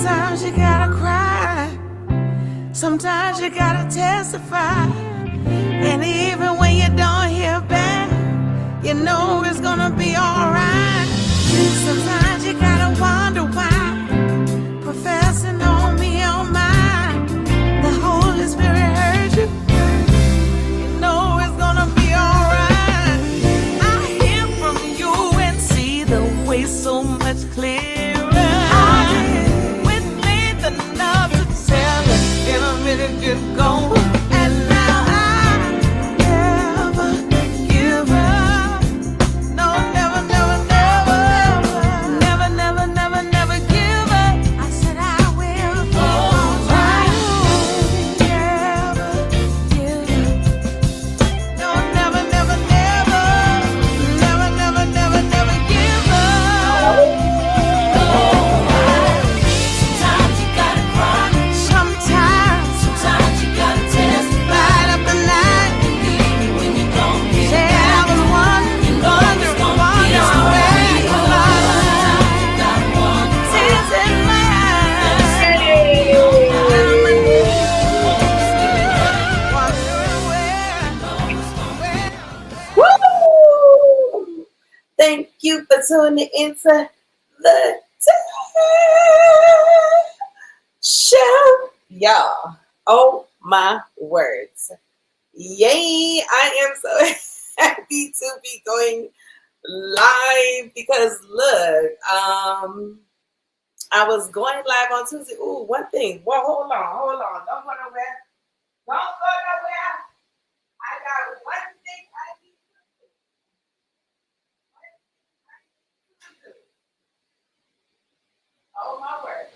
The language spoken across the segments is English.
Sometimes you gotta cry. Sometimes you gotta testify. And even when you don't hear back, you know it's gonna be alright. Sometimes you gotta wonder why, professing on me, oh my, the Holy Spirit heard you. You know it's gonna be alright. I hear from you and see the way so much clearer. With faith enough to tell it in a really good go. And now I never give up. No, never, never, never, never, never, never, never give up. I said I will keep on trying. Never give up. No, never, never, never, never, never, never, never give up. Sometimes you gotta cry. Sometimes you gotta testify. Light up the night. When you don't get it. I was wondering where you are. Tears in my eyes. Woo! Thank you for tuning into the show, y'all. Oh my words. Yay, I am so happy to be going live because look, I was going live on Tuesday. Ooh, one thing. Well, hold on. Don't go nowhere. I got one thing I need to do. Oh my words.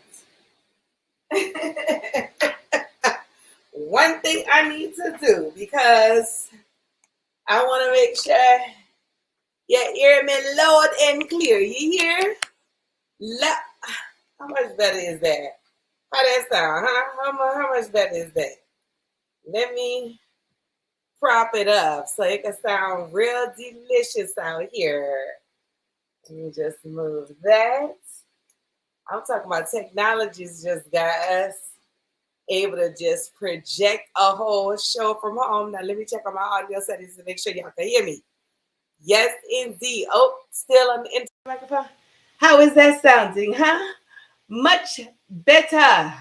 One thing I need to do because I want to make sure you hear me loud and clear. You hear? How much better is that? How that sound, huh? How much better is that? Let me prop it up so it can sound real delicious out here. Let me just move that. I'm talking about technology's just got us able to just project a whole show from home. Now let me check on my audio settings to make sure y'all can hear me. Yes, indeed. Oh, still on the internet microphone. How is that sounding, huh? Much better.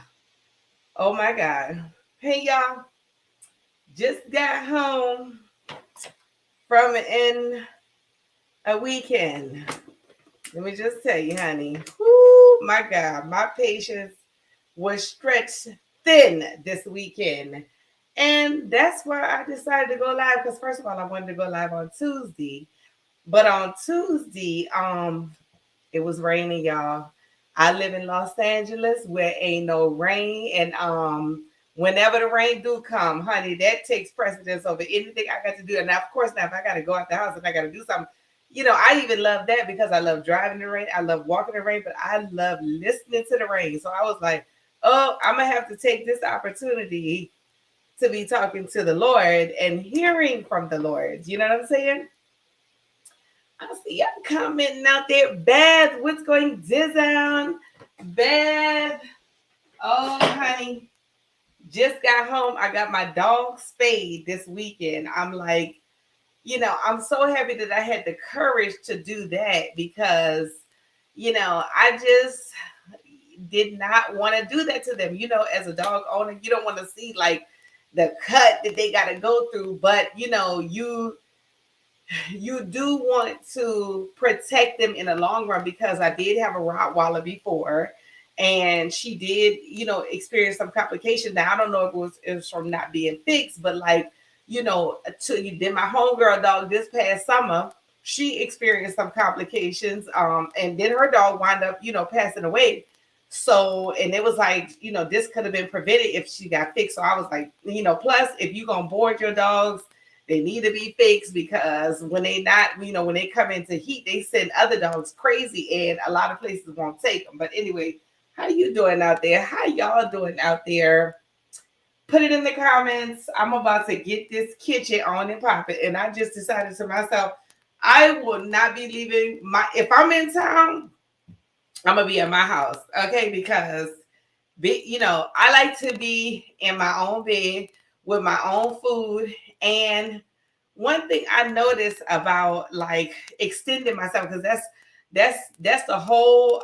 Oh my God. Hey y'all. Just got home from a weekend. Let me just tell you, honey. Whoo, my God, my patience was stretched thin this weekend. And that's why I decided to go live. Because first of all, I wanted to go live on Tuesday. But on Tuesday, it was raining, y'all. I live in Los Angeles where ain't no rain. And whenever the rain do come, honey, that takes precedence over anything I got to do. And now, of course, now if I got to go out the house and I got to do something, you know, I even love that because I love driving in the rain. I love walking in the rain, but I love listening to the rain. So I was like, oh, I'm going to have to take this opportunity to be talking to the Lord and hearing from the Lord. You know what I'm saying? I see y'all commenting out there. Beth, what's going down? Beth. Oh, honey. Just got home. I got my dog spayed this weekend. I'm like, you know, I'm so happy that I had the courage to do that because, you know, I just did not want to do that to them. You know, as a dog owner, you don't want to see like the cut that they got to go through. But, you know, you do want to protect them in the long run because I did have a Rottweiler before and she did, you know, experience some complications. Now, I don't know if it was from not being fixed, but like, you know, then my homegirl dog this past summer, she experienced some complications. And then her dog wound up, you know, passing away. So, and it was like, you know, this could have been prevented if she got fixed. So I was like, you know, plus if you're going to board your dogs, they need to be fixed because when they not, you know, when they come into heat, they send other dogs crazy and a lot of places won't take them. But anyway, how you doing out there? How y'all doing out there? Put it in the comments. I'm about to get this kitchen on and popping. And I just decided to myself, I will not be leaving if I'm in town, I'm going to be at my house. Okay. Because I like to be in my own bed with my own food. And one thing I noticed about like extending myself, because that's the whole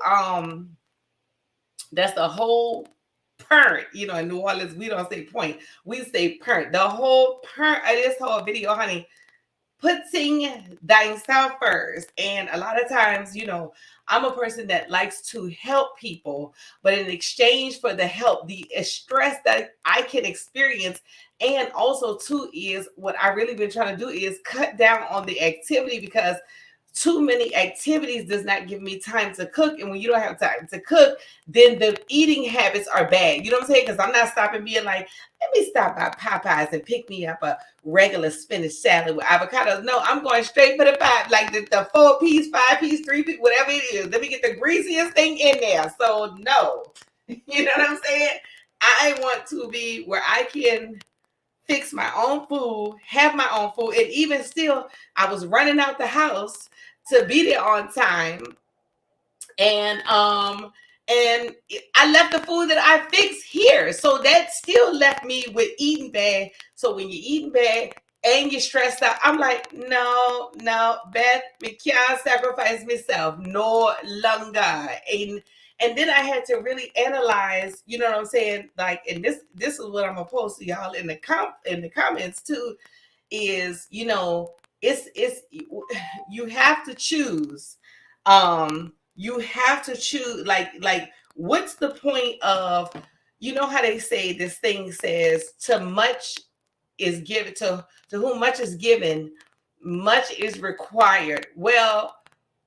parent, in New Orleans, we don't say point, we say parent. The whole parent of this whole video, honey, putting thyself first. And a lot of times, I'm a person that likes to help people, but in exchange for the help, the stress that I can experience, and also too, is what I really been trying to do is cut down on the activity, because too many activities does not give me time to cook. And when you don't have time to cook, then the eating habits are bad. You know what I'm saying? Because I'm not stopping being like, let me stop by Popeyes and pick me up a regular spinach salad with avocados. No, I'm going straight for the five, like the 4-piece, 5-piece, 3-piece, whatever it is. Let me get the greasiest thing in there. So no, you know what I'm saying? I want to be where I can fix my own food, have my own food, and even still, I was running out the house to be there on time, and I left the food that I fixed here, so that still left me with eating bad. So when you're eating bad and you're stressed out, I'm like, no, Beth, me can't sacrifice myself no longer. And then I had to really analyze, you know what I'm saying? Like, and this is what I'm gonna post to y'all in the comments too, is it's you have to choose. You have to choose, like what's the point of, how they say this thing says, to much is given, to whom much is given, much is required. Well,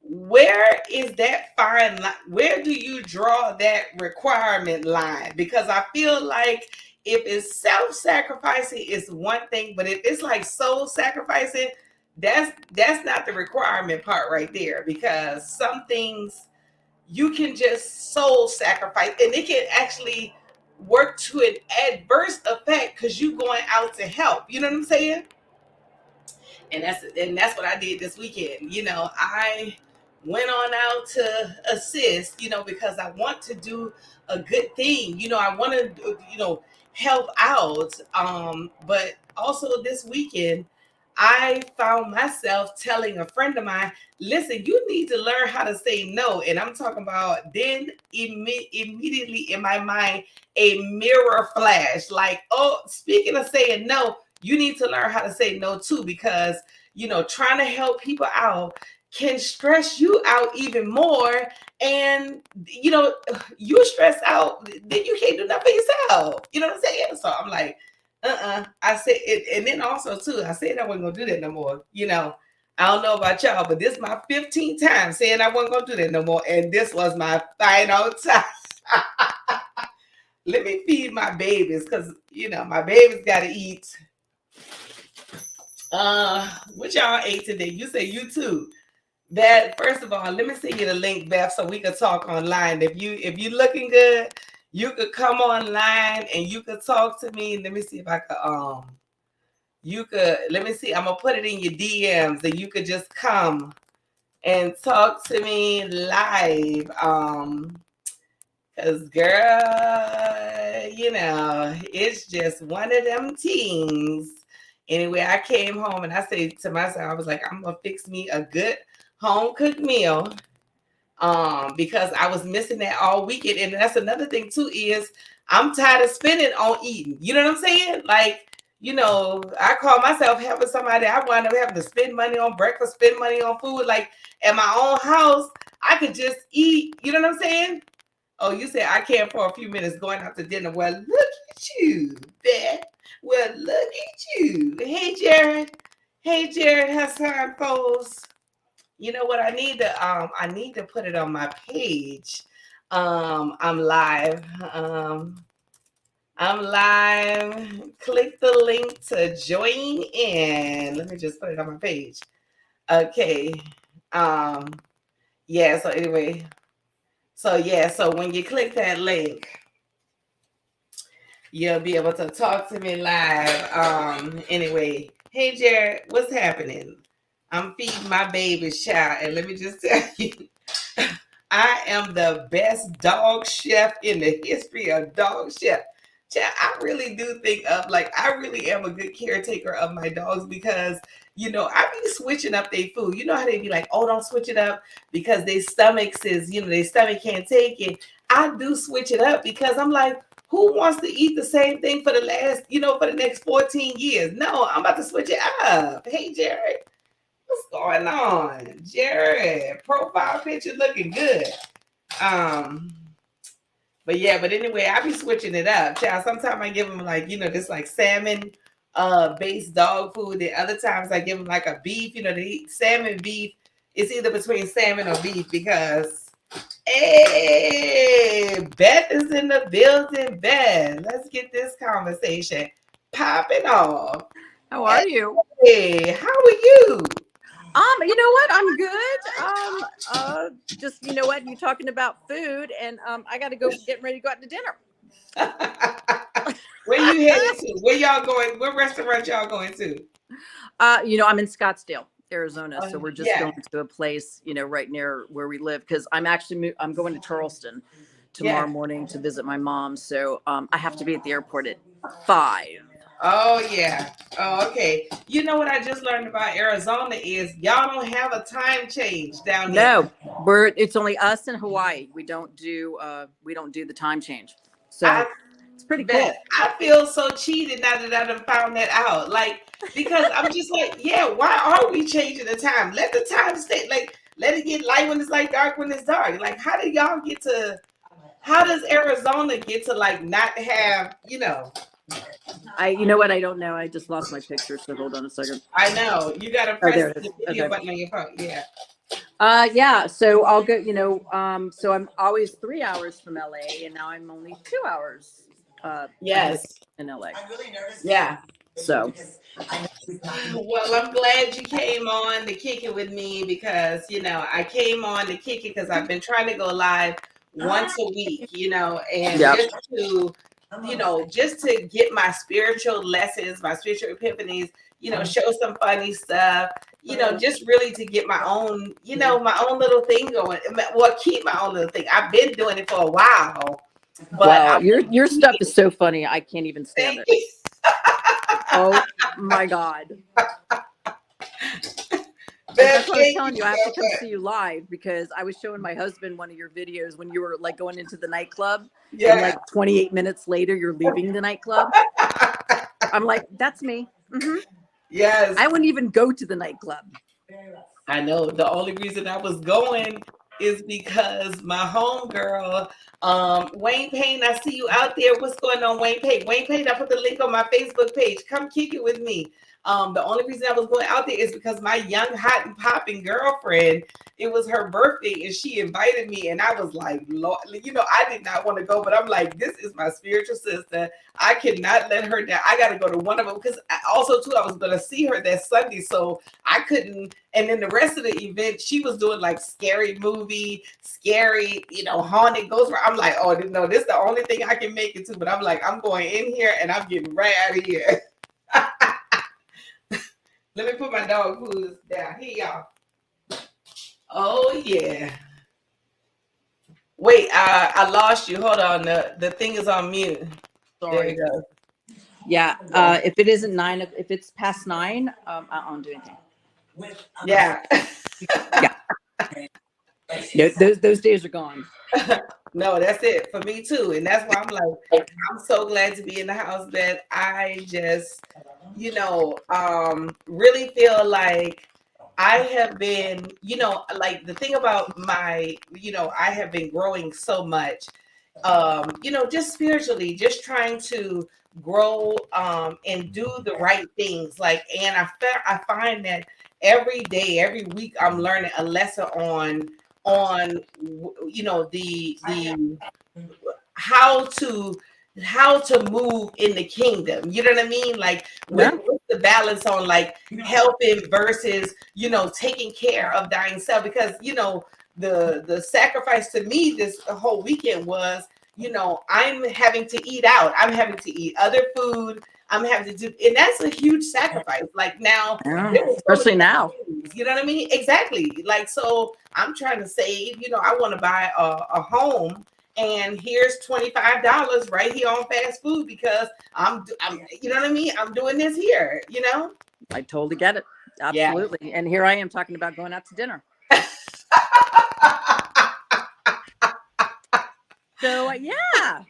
where is that fine line? Where do you draw that requirement line? Because I feel like if it's self-sacrificing, it's one thing, but if it's like soul sacrificing, that's not the requirement part right there. Because some things you can just soul sacrifice, and it can actually work to an adverse effect because you going out to help. You know what I'm saying? And that's what I did this weekend. I went on out to assist, because I want to do a good thing. I want to, help out. But also this weekend, I found myself telling a friend of mine, listen, you need to learn how to say no. And I'm talking about then immediately in my mind, a mirror flash. Like, oh, speaking of saying no, you need to learn how to say no too, because, trying to help people out can stress you out even more. And, you stress out, then you can't do nothing for yourself. You know what I'm saying? So I'm like, I said it. And then also too, I said I wasn't going to do that no more. I don't know about y'all, but this is my 15th time saying I wasn't going to do that no more. And this was my final time. Let me feed my babies, because, my babies got to eat. What y'all ate today? You say you too. That, first of all, let me send you the link, Beth, so we can talk online. If you looking good, you could come online and you could talk to me. Let me see if I could let me see. I'm gonna put it in your DMs, and you could just come and talk to me live. Cause girl, it's just one of them things. Anyway, I came home and I said to myself, I was like, I'm gonna fix me a good home cooked meal, because I was missing that all weekend. And that's another thing too, is I'm tired of spending on eating. You know what I'm saying? Like, I call myself helping somebody. I wind up having to spend money on breakfast, spend money on food. Like, at my own house, I could just eat. You know what I'm saying? Oh, you said I can't for a few minutes going out to dinner. Well, look at you, Beth. Well, look at you. Hey, Jared. Hey, Jared Hassan Foles. You know what? I need to put it on my page. I'm live. I'm live. Click the link to join in. Let me just put it on my page. Okay. Yeah, so anyway. So when you click that link, you'll be able to talk to me live. Anyway, hey Jared, what's happening? I'm feeding my baby child, and let me just tell you, I am the best dog chef in the history of dog chef. Child, I really do think of like I really am a good caretaker of my dogs because I be switching up their food. You know how they be like, oh, don't switch it up because their stomachs is, their stomach can't take it. I do switch it up because I'm like, who wants to eat the same thing for the last, for the next 14 years? No, I'm about to switch it up. Hey, Jared, what's going on? Jared, profile picture looking good. But anyway, I be switching it up. Child, sometimes I give them like, this like salmon based dog food. And other times I give them like a beef, they eat salmon beef. It's either between salmon or beef because hey, Beth is in the building. Beth, let's get this conversation popping off. How are you? Hey, how are you? You know what? I'm good. Just you know what? You're talking about food, and I got to go getting ready to go out to dinner. Where you headed to? Where y'all going? What restaurant y'all going to? I'm in Scottsdale, Arizona, so we're just Yeah. going to a place, right near where we live because I'm actually I'm going to Charleston tomorrow morning to visit my mom. So I have to be at the airport at 5. Oh yeah. Oh, okay. You know what I just learned about Arizona is y'all don't have a time change down there. No, it's only us in Hawaii. We don't do the time change. So it's pretty cool. I feel so cheated now that I done found that out. Like, because I'm just like, yeah, why are we changing the time? Let the time stay, like, let it get light when it's like dark when it's dark. Like, how does Arizona get to like not have, you know what? I don't know. I just lost my picture. So hold on a second. I know. You got to press the video button on your phone. Yeah. Yeah. So I'll go, so I'm always 3 hours from LA and now I'm only 2 hours. Yes. In LA. I'm really nervous. Yeah. So. Well, I'm glad you came on to kick it with me because, I came on to kick it because I've been trying to go live once a week, and just to get my spiritual lessons, my spiritual epiphanies, show some funny stuff, just really to get my own, my own little thing going. Well, keep my own little thing. I've been doing it for a while. But wow, your stuff is so funny. I can't even stand it. Oh my God. That's what I was telling you. I have to come see you live because I was showing my husband one of your videos when you were like going into the nightclub. Yeah. And like 28 minutes later, you're leaving the nightclub. I'm like, that's me. Mm-hmm. Yes. I wouldn't even go to the nightclub. I know. The only reason I was going is because my homegirl, Wayne Payne, I see you out there. What's going on, Wayne Payne? Wayne Payne, I put the link on my Facebook page. Come kick it with me. The only reason I was going out there is because my young, hot and popping girlfriend, it was her birthday and she invited me. And I was like, Lord, I did not want to go, but I'm like, this is my spiritual sister. I cannot let her down. I got to go to one of them because also too, I was going to see her that Sunday. So I couldn't. And then the rest of the event, she was doing like scary movie, scary, haunted ghost. I'm like, oh, no, this is the only thing I can make it to. But I'm like, I'm going in here and I'm getting right out of here. Let me put my dog food down. Here, y'all. Oh, yeah. Wait, I lost you. Hold on. The thing is on mute. Sorry. There you go. Yeah. If it isn't 9, if it's past 9, I won't do anything. Yeah. Yeah. No, those days are gone. No, that's it for me too. And that's why I'm like, I'm so glad to be in the house that I just, really feel like I have been, like the thing about my, I have been growing so much, just spiritually, just trying to grow and do the right things. Like, and I find that every day, every week, I'm learning a lesson on the how to move in the kingdom. You know what I mean? Like with the balance on like helping versus taking care of dying self, because the sacrifice to me this whole weekend was I'm having to eat out. I'm having to eat other food. I'm having to do, and that's a huge sacrifice. Like now, Yeah, there was so especially many now. things, you know what I mean? Exactly. Like, so I'm trying to save, you know, I want to buy a home, and here's $25 right here on fast food because I'm, you know what I mean? I'm doing this here, you know? I totally get it. Yeah. Absolutely. And here I am talking about going out to dinner. So yeah,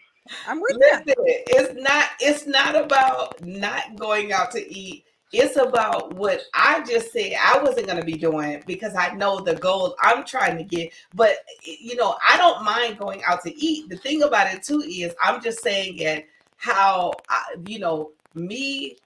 I'm with you. Listen, it's not about not going out to eat. It's about what I just said I wasn't going to be doing because I know the goal I'm trying to get. But you know, I don't mind going out to eat. The thing about it too is I'm just saying it how you know, me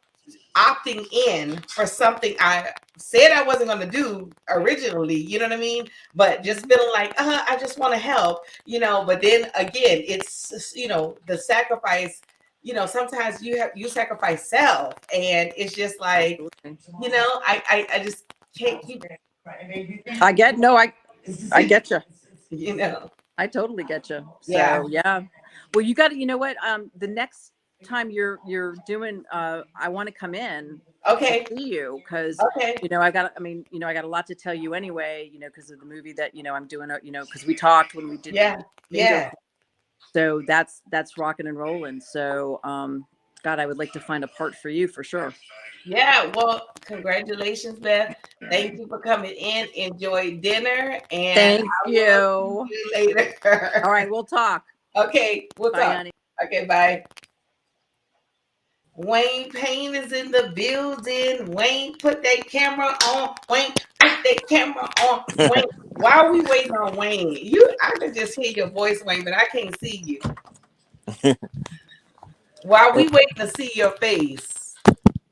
opting in for something I said I wasn't going to do originally, you know what I mean? But just feeling like, I just want to help, you know. But then again, it's, you know, the sacrifice, you know, sometimes you sacrifice self, and it's just like, you know, I just can't keep. I get get you. You know, I totally get you. Yeah. So yeah. Well, you got to, you know what? The next time you're doing, I want to come in okay, to see you because okay, you know I got a lot to tell you anyway. You know, because of the movie that, you know, I'm doing. You know, because we talked when we did. yeah, yeah. So that's rocking and rolling. So God, I would like to find a part for you for sure. Yeah, well, congratulations, Beth. Thank you for coming in. Enjoy dinner, and Thank I you. will see you later. All right, we'll talk. Okay, we'll Bye, talk. honey. Okay, bye. Wayne Payne is in the building. Wayne, put that camera on. Wayne, put that camera on. Wayne, while we waiting on Wayne, I can just hear your voice, Wayne, but I can't see you. While we waiting to see your face,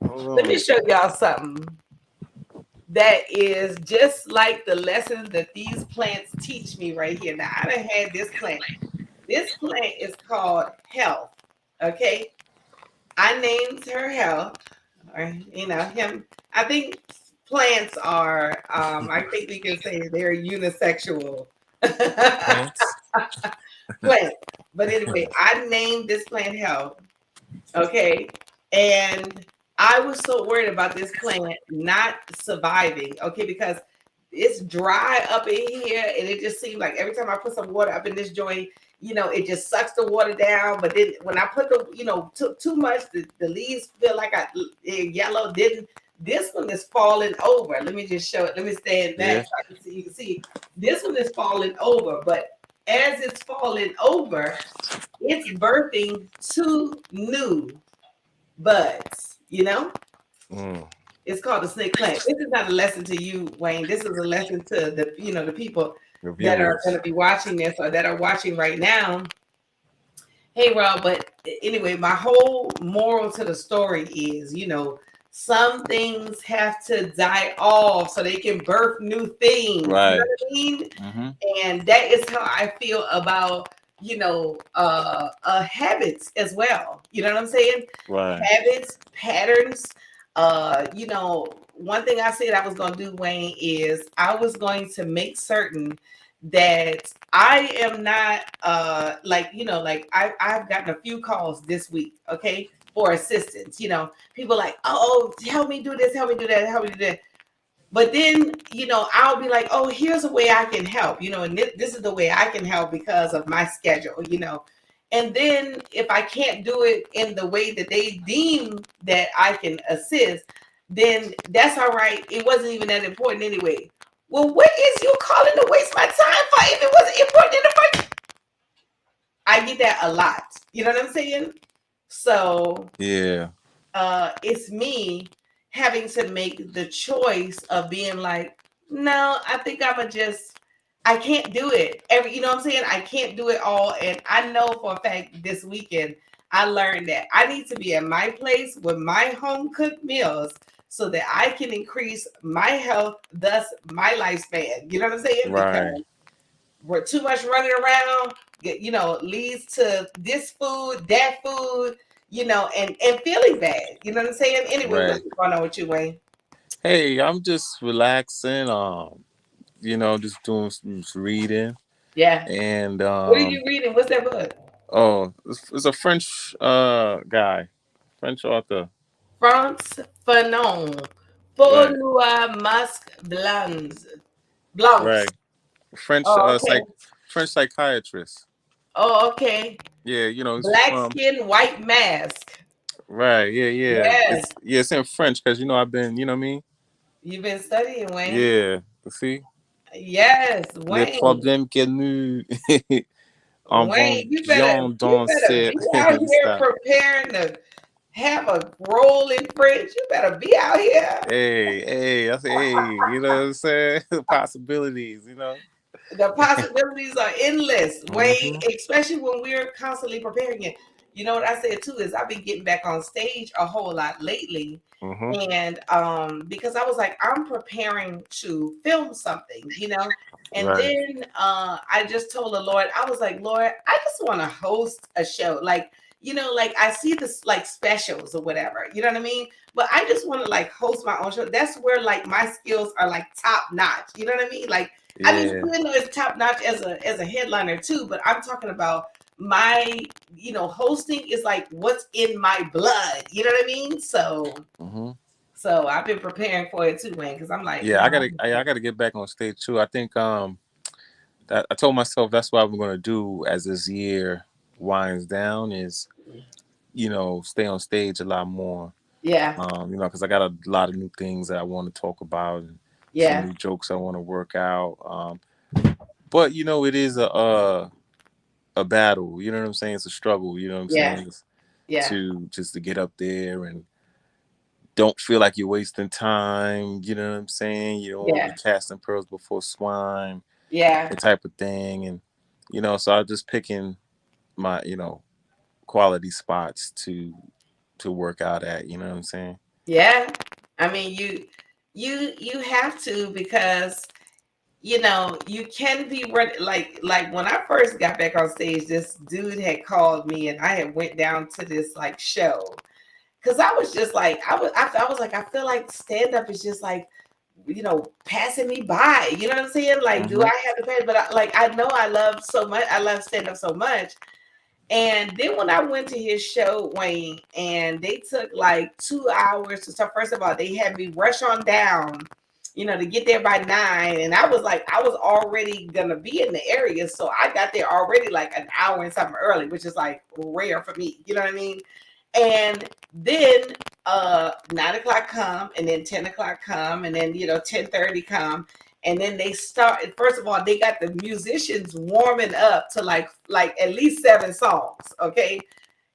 let me show y'all something that is just like the lessons that these plants teach me right here. Now, I done had this plant. This plant is called Health. Okay. I named her Health. Or, you know, him. I think plants are, I think we can say they're unisexual. Plant. But anyway, I named this plant Health. Okay. And I was so worried about this plant not surviving. Okay. Because it's dry up in here, and it just seemed like every time I put some water up in this joint, you know, it just sucks the water down. But then when I put the, you know, too much, the leaves feel like yellow. Didn't this one is falling over? Let me just show it. Let me stand back so I can see. You can see this one is falling over, but as it's falling over, it's birthing two new buds. You know. It's called the snake plant. This is not a lesson to you, Wayne. This is a lesson to the, you know, the people that are going to be watching this or that are watching right now. Hey, Rob, but anyway, my whole moral to the story is, you know, some things have to die off so they can birth new things. Right. You know what I mean? Mm-hmm. And that is how I feel about, you know, habits as well. You know what I'm saying? Right. Habits, patterns. You know, one thing I said I was going to do, Wayne, is I was going to make certain that I am not like, you know, like I've gotten a few calls this week, okay, for assistance. You know, people like, oh, help me do this, help me do that, help me do that. But then, you know, I'll be like, oh, here's a way I can help, you know, and this is the way I can help because of my schedule, you know. And then if I can't do it in the way that they deem that I can assist, then that's all right. It wasn't even that important anyway. Well, what is you calling to waste my time for if it wasn't important in the first? I get that a lot. You know what I'm saying? So yeah, it's me having to make the choice of being like, no, I think I can't do it. You know what I'm saying? I can't do it all. And I know for a fact this weekend, I learned that I need to be at my place with my home cooked meals so that I can increase my health, thus my lifespan. You know what I'm saying? Right. Because we're too much running around, you know, leads to this food, that food, you know, and feeling bad. You know what I'm saying? Anyway, Right. what's going on with you, Wayne? Hey, I'm just relaxing. You know, just doing some reading. Yeah. And what are you reading? What's that book? Oh, it's a French guy. French author. France Fanon. Pour Right. nous masque blancs. Blancs. Right. French Oh, okay. French psychiatrist. Oh, okay. Yeah, he's Black from. skin, white mask. Right. Yeah. Yeah. Yes. It's in French because I've been. You know what I mean? You've been studying, Wayne. Yeah. See, Yes, les Wayne. problèmes que nous Wayne, avons you dans better cette be out here style. preparing to have a role in French. You better be out here. Hey, I say, hey, you know what I'm saying? Possibilities, The possibilities are endless, Wayne, Mm-hmm. especially when we're constantly preparing it. You know what I said too is I've been getting back on stage a whole lot lately. Mm-hmm. And because I was like, I'm preparing to film something, and Right. then I just told the Lord, I was like, Lord, I just want to host a show. Like, like I see this like specials or whatever, you know what I mean? But I just want to like host my own show. That's where like my skills are like top notch. You know what I mean? Like, I mean, Yeah. even though it's top notch as a headliner too, but I'm talking about my, hosting is like what's in my blood. You know what I mean? So Mm-hmm. I've been preparing for it too, Wayne, because I'm like, Yeah, I gotta get back on stage too. I think that I told myself that's what I'm gonna do as this year winds down is, stay on stage a lot more. yeah, Because I got a lot of new things that I want to talk about and some yeah, new jokes I want to work out. But it is a battle. You know what I'm saying? It's a struggle. You know what I'm yeah, saying? It's yeah, to just to get up there and don't feel like you're wasting time. You know what I'm saying? You don't want to be yeah, casting pearls before swine, yeah, that type of thing. And so I'm just picking my quality spots to work out at. You know what I'm saying? yeah. I mean, you have to, because you can be ready. Like when I first got back on stage, this dude had called me and I had went down to this like show, because I was just like, I was like, I feel like stand up is just like, passing me by. You know what I'm saying? Like, do Mm-hmm. I have to pay? But I know I love so much. I love stand up so much. And then when I went to his show, Wayne, and they took like 2 hours to start. First of all, they had me rush on down, to get there by 9. And I was like, I was already gonna be in the area. So I got there already like an hour and something early, which is like rare for me. You know what I mean? And then 9 o'clock come, and then 10 o'clock come, and then 10:30 come, and then they start. First of all, they got the musicians warming up to like at least 7 songs, okay?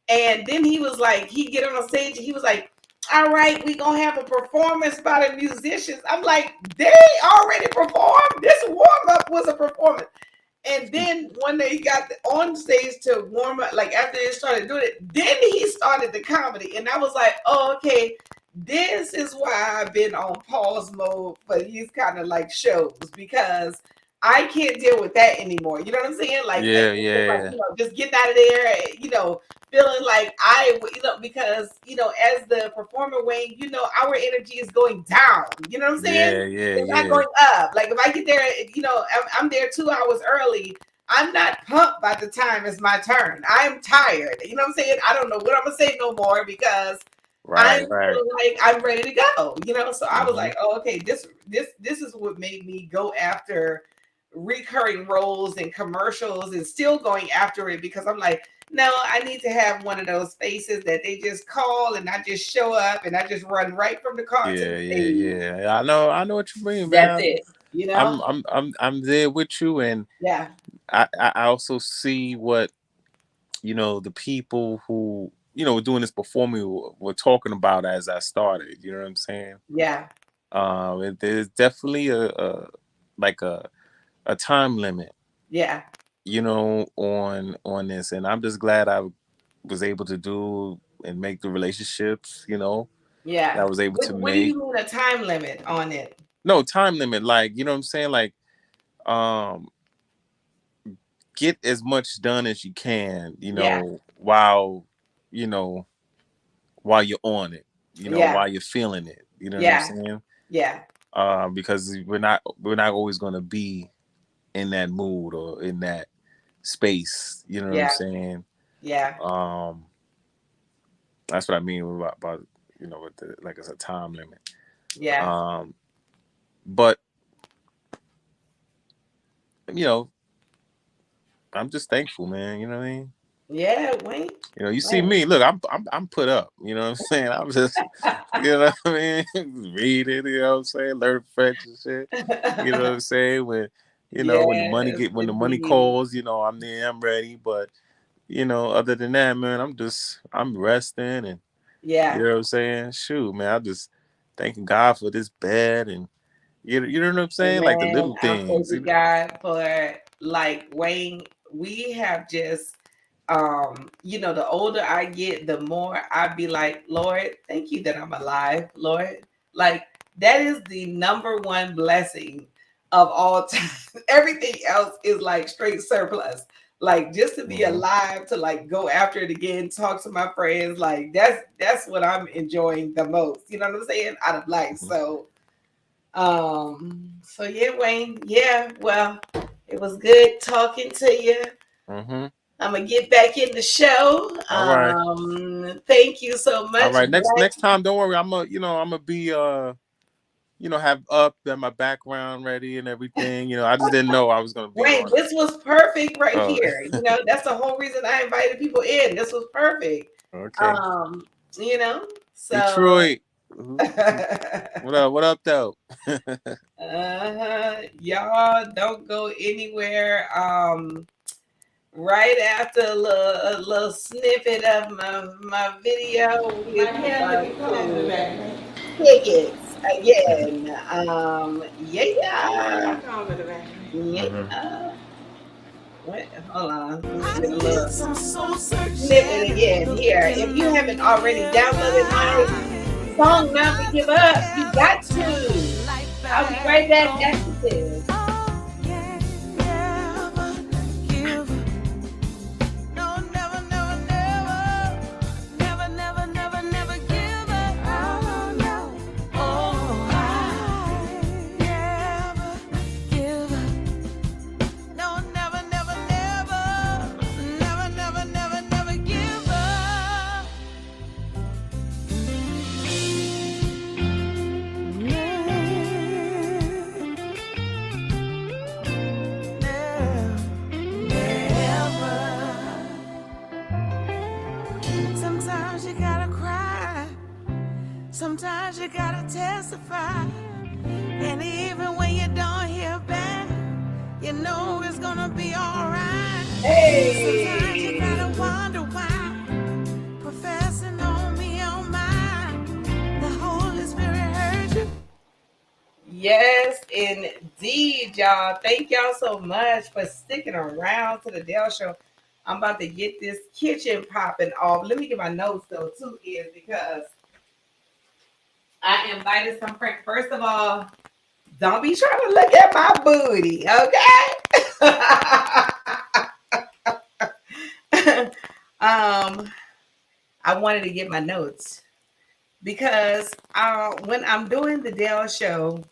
And then he was like, he get on stage and he was like, all right, we gonna have a performance by the musicians. I'm like, they already performed. This warm-up was a performance. And then when they got on stage to warm up, like after they started doing it, then he started the comedy. And I was like, oh, okay, this is why I've been on pause mode for these kind of like shows, because I can't deal with that anymore. You know what I'm saying? Like, Yeah, like, yeah, just getting out of there, feeling like because, as the performer, Wayne, our energy is going down. You know what I'm saying? yeah, yeah, They're not yeah. going up. Like if I get there, I'm there 2 hours early. I'm not pumped by the time it's my turn. I'm tired. You know what I'm saying? I don't know what I'm gonna say no more, because I'm Right, right. feeling like I'm ready to go. So I was Mm-hmm. like, oh, okay, this is what made me go after recurring roles and commercials, and still going after it, because I'm like, no, I need to have one of those faces that they just call and I just show up and I just run right from the car to the Yeah, yeah, stage. yeah. I know what you mean, That's man. it. I'm there with you, and Yeah. I also see what the people who were doing this before me were talking about as I started. You know what I'm saying? Yeah. There's definitely like a time limit, Yeah. on this, and I'm just glad I was able to do and make the relationships, that I Yeah. was able to What do make. you mean a time limit on it? No time limit, like you know what I'm saying, like um get as much done as you can, Yeah. while you know while you're on it, Yeah. while you're feeling it. You know what I'm Yeah. saying? Yeah. Because we're not always gonna be in that mood or in that space. You know what I'm Yeah. saying? Yeah. Um, That's what I mean about with the, like, it's a time limit. Yeah. But I'm just thankful, man. You know what I mean? Yeah, Wayne. You see me. Look, I'm put up. You know what I'm saying? I'm just, you know what I mean? Read it. You know what I'm saying? Learn French and shit. You know what I'm saying? When when Yes, the money indeed. calls, I'm there, I'm ready. But other than that, man, I'm resting, and you Yeah. know what I'm saying? Shoot, man, I just thanking God for this bed, and you know what I'm saying? Like the Man, little I'm things. thanking God for, like, Wayne. We have just the older I get, the more I be like, Lord, thank you that I'm alive, Lord. Like, that is the number one blessing of all time. Everything else is like straight surplus. Like, just to be alive, to like go after it again, talk to my friends, like that's what I'm enjoying the most. You know what I'm saying? Out of life. So yeah, Wayne. Yeah, well, it was good talking to you. Mm-hmm. I'm gonna get back in the show. All right. Thank you so much. All right. Next time, don't worry. I'm gonna be have up then my background ready and everything. I just didn't know I was gonna be Wait, on it. this was perfect right Oh. here. That's the whole reason I invited people in. This was perfect. Okay. So Detroit. What up? What up, though? Y'all don't go anywhere. Right after a little snippet of my video, we're about to tickets again. Yeah. Yeah. Wait, hold on. Let me get a little snippet again here. If you haven't already downloaded my song Never Give Up, you got to. I'll be right back after this. Sometimes you gotta cry, sometimes you gotta testify, and even when you don't hear back, you know it's gonna be alright. Sometimes you gotta wonder why, professing on me, oh my, the Holy Spirit heard you. Yes, indeed, y'all. Thank y'all so much for sticking around to the Dale Show. I'm about to get this kitchen popping off. Let me get my notes though, too, is because I invited some friends. First of all, don't be trying to look at my booty, okay? I wanted to get my notes because when I'm doing the Dale Show,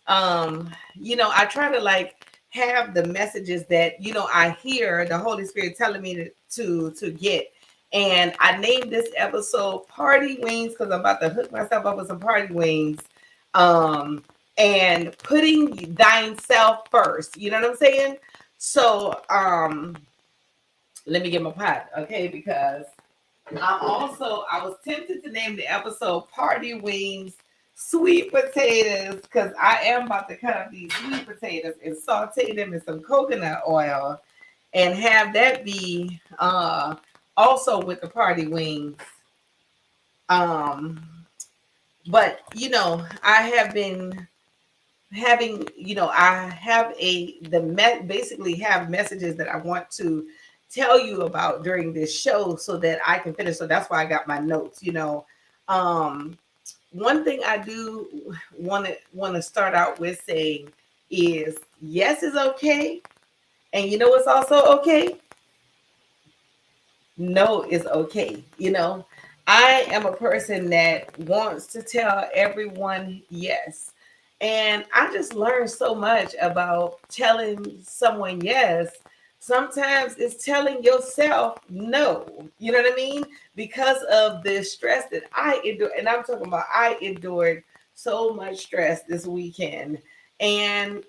I try to like have the messages that I hear the Holy Spirit telling me to get. And I named this episode Party Wings because I'm about to hook myself up with some party wings. And putting thine self first. You know what I'm saying? So let me get my pot, okay? Because I was tempted to name the episode Party Wings Sweet Potatoes because I am about to cut up these sweet potatoes and saute them in some coconut oil and have that be also with the party wings. But I have been having, basically have messages that I want to tell you about during this show so that I can finish. So that's why I got my notes. One thing I do want to start out with saying is yes is okay, and it's also okay. No is okay. I am a person that wants to tell everyone yes. And I just learned so much about telling someone yes sometimes it's telling yourself no. You know what I mean? Because of the stress that I endure, and I'm talking about I endured so much stress this weekend, and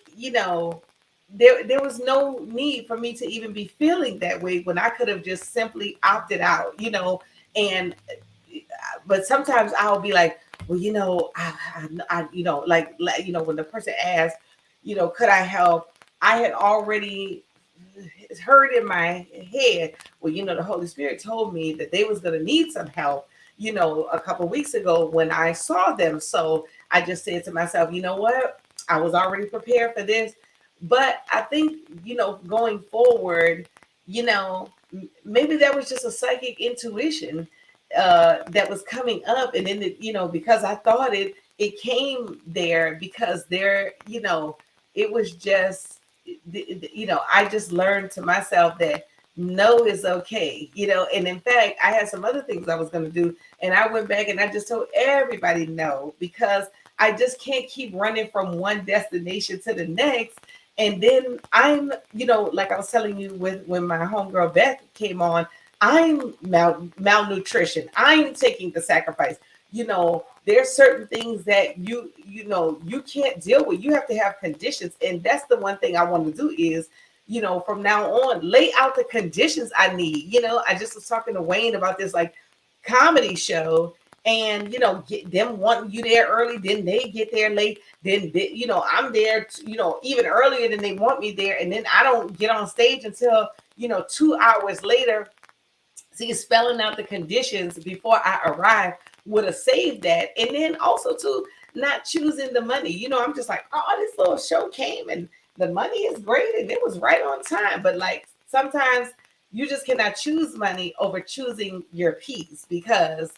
there was no need for me to even be feeling that way when I could have just simply opted out. And but sometimes I'll be like, well, when the person asks, could I help? I had already heard in my head, well, the Holy Spirit told me that they was going to need some help, a couple of weeks ago when I saw them. So I just said to myself, you know what? I was already prepared for this. But I think, going forward, maybe that was just a psychic intuition that was coming up. And then, because I thought it came there because it was just, I just learned to myself that no is okay, and in fact, I had some other things I was going to do. And I went back and I just told everybody no, because I just can't keep running from one destination to the next. And then I'm, like I was telling you when my homegirl Beth came on, I'm malnutrition. I'm taking the sacrifice. There's certain things that you can't deal with. You have to have conditions. And that's the one thing I want to do is, from now on, lay out the conditions I need. I just was talking to Wayne about this like comedy show, and get them wanting you there early, then they get there late, then I'm there even earlier than they want me there, and then I don't get on stage until 2 hours later. See, spelling out the conditions before I arrive would have saved that. And then also too, not choosing the money. I'm just like, oh, this little show came and the money is great and it was right on time. But like sometimes you just cannot choose money over choosing your peace, because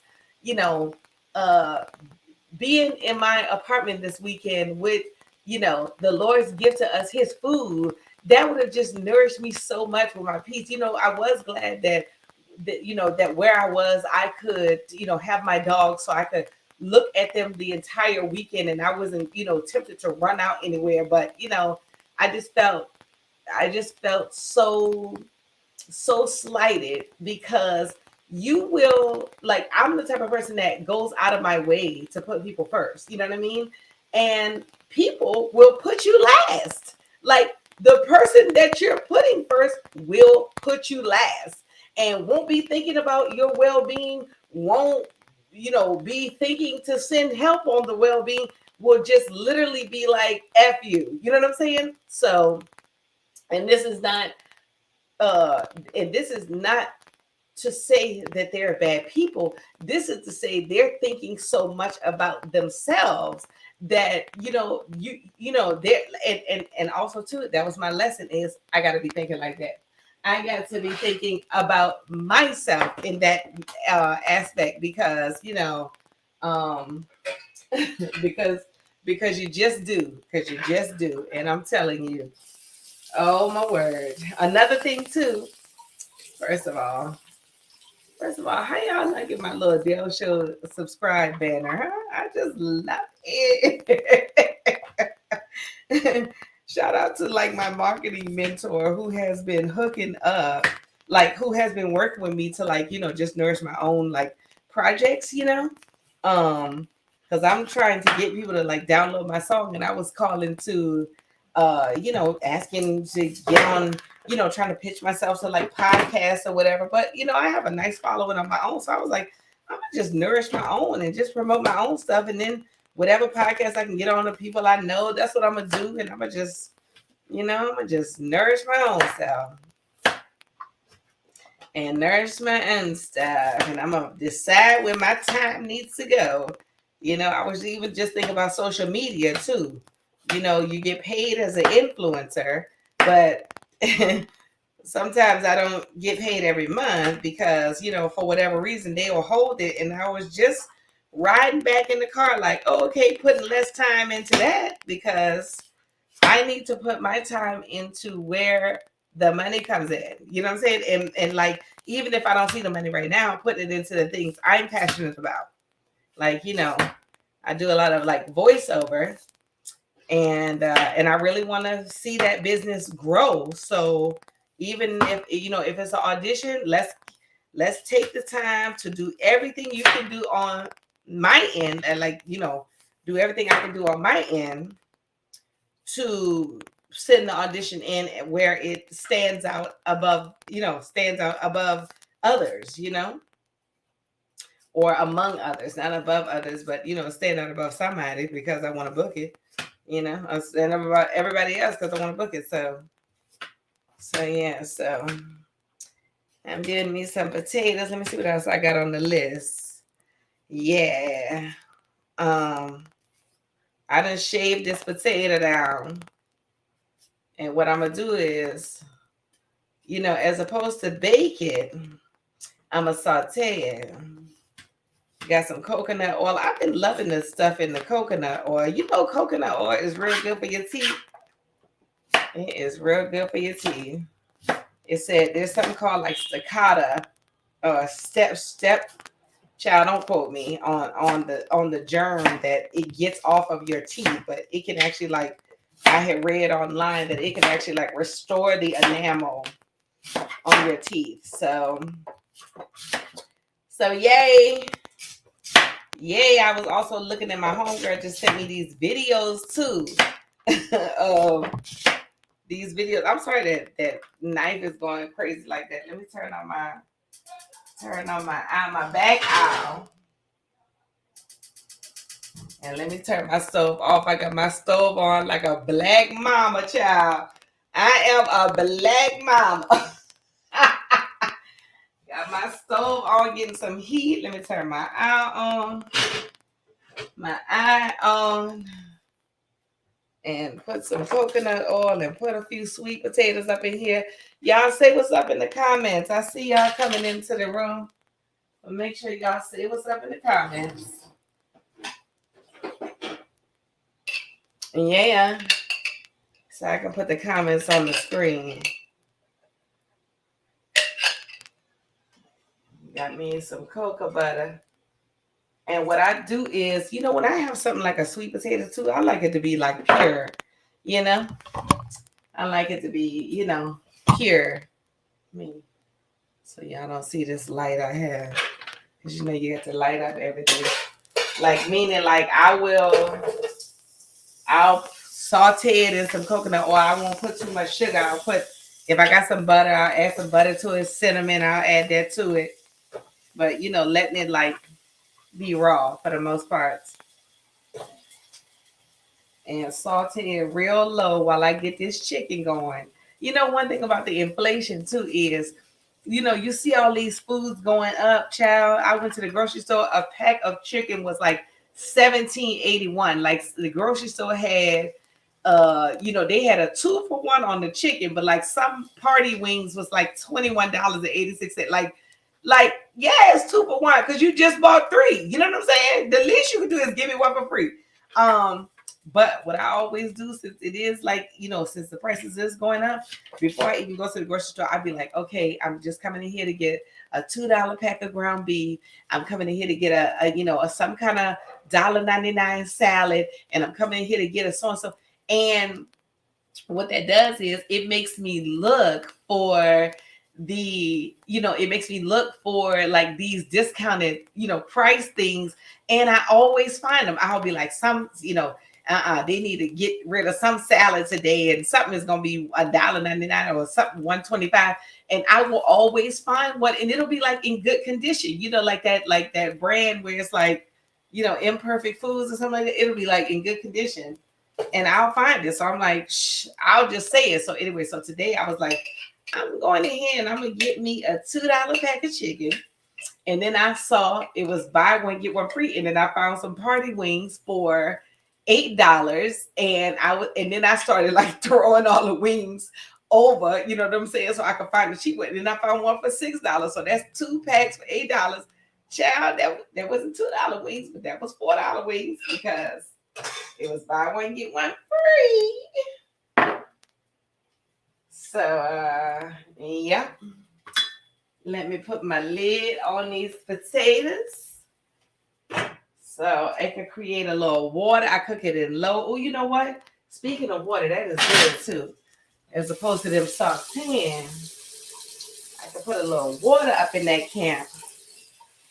being in my apartment this weekend with the Lord's gift to us, his food, that would have just nourished me so much with my peace. I was glad that where I was, I could, have my dog so I could look at them the entire weekend, and I wasn't, tempted to run out anywhere. But, I just felt so slighted, because you will, like, I'm the type of person that goes out of my way to put people first. You know what I mean? And people will put you last. Like, the person that you're putting first will put you last and won't be thinking about your well-being, won't, be thinking to send help on the well-being, will just literally be like, F you. You know what I'm saying? So, and this is not to say that they're bad people. This is to say they're thinking so much about themselves that, they're, and also too, that was my lesson, is I got to be thinking like that. I got to be thinking about myself in that aspect, because, because you just do. And I'm telling you, oh my word. Another thing too, first of all, how y'all not get my little Dale Show subscribe banner, huh? I just love it. Shout out to like my marketing mentor who has been hooking up, like who has been working with me to like, just nourish my own like projects, because I'm trying to get people to like download my song. And I was calling to, asking to get on, trying to pitch myself to like podcasts or whatever. But, I have a nice following on my own. So I was like, I'm gonna just nourish my own and just promote my own stuff. And then whatever podcast I can get on the people I know, that's what I'm gonna do. And I'm gonna just, nourish my own self and nourish my own stuff. And I'm gonna decide where my time needs to go. I was even just thinking about social media too. You get paid as an influencer, but sometimes I don't get paid every month because, for whatever reason, they will hold it. And I was just riding back in the car like, oh, okay, putting less time into that, because I need to put my time into where the money comes in. You know what I'm saying? And like, even if I don't see the money right now, putting it into the things I'm passionate about. Like, I do a lot of like voiceover, and I really want to see that business grow. So, Even if if it's an audition, let's take the time to do everything you can do on my end, and do everything I can do on my end to send the audition in where it stands out above others, or among others, not above others, but stand out above somebody because I want to book it, I stand above everybody else because I want to book it. So yeah, so I'm doing me some potatoes. Let me see what else I got on the list. Yeah. I done shaved this potato down. And what I'm going to do is, as opposed to bake it, I'm going to saute it. Got some coconut oil. I've been loving this stuff in the coconut oil. Coconut oil is real good for your teeth. It is real good for your teeth. It said there's something called like staccato, step. Child, don't quote me on the germ that it gets off of your teeth, but it can actually I had read online that it can actually restore the enamel on your teeth. So yay. Yay. I was also looking at my homegirl just sent me these videos too. These videos. I'm sorry that knife is going crazy like that. Let me turn on my back aisle. And let me turn my stove off. I got my stove on like a black mama, child. I am a black mama. Got my stove on, getting some heat. Let me turn my eye on. And put some coconut oil and put a few sweet potatoes up in here. Y'all say what's up in the comments. I see y'all coming into the room. But make sure y'all say what's up in the comments. Yeah. So I can put the comments on the screen. Got me some cocoa butter. And what I do is, when I have something like a sweet potato too, I like it to be pure, I like it to be, pure. So y'all don't see this light I have. Because you have to light up everything. Meaning I'll saute it in some coconut oil. I won't put too much sugar. If I got some butter, I'll add some butter to it. Cinnamon, I'll add that to it. But, letting it be raw for the most part. And saute it real low while I get this chicken going. One thing about the inflation too is, you see all these foods going up, child. I went to the grocery store. A pack of chicken was $17.81. The grocery store had, they had a 2-for-1 on the chicken, but some party wings was $21.86. Yeah, it's 2-for-1 because you just bought 3. You know what I'm saying? The least you can do is give me 1 for free. But what I always do, since it is since the prices is going up, before I even go to the grocery store, I'd be like, okay, I'm just coming in here to get a $2 pack of ground beef. I'm coming in here to get a some kind of $1.99 salad, and I'm coming in here to get a so and so. And what that does is it makes me look for these discounted, price things. And I always find them. I'll be like, they need to get rid of some salad today, and something is going to be $1.99 or something $1.25. And I will always find one, and it'll be in good condition, that brand where it's Imperfect Foods or something like that. It'll be in good condition, and I'll find it. So I'm like, I'll just say it. So anyway, so today I was like, I'm going ahead and I'm going to get me a $2 pack of chicken. And then I saw it was buy one, get one free. And then I found some party wings for $8. And then I started throwing all the wings over, you know what I'm saying? So I could find the cheap one. And then I found one for $6. So that's 2 packs for $8. Child, that wasn't $2 wings, but that was $4 wings because it was buy one, get one free. So, yeah. Let me put my lid on these potatoes. So I can create a little water. I cook it in low. Oh, you know what? Speaking of water, that is good too. as opposed to them sauteing. I can put a little water up in that camp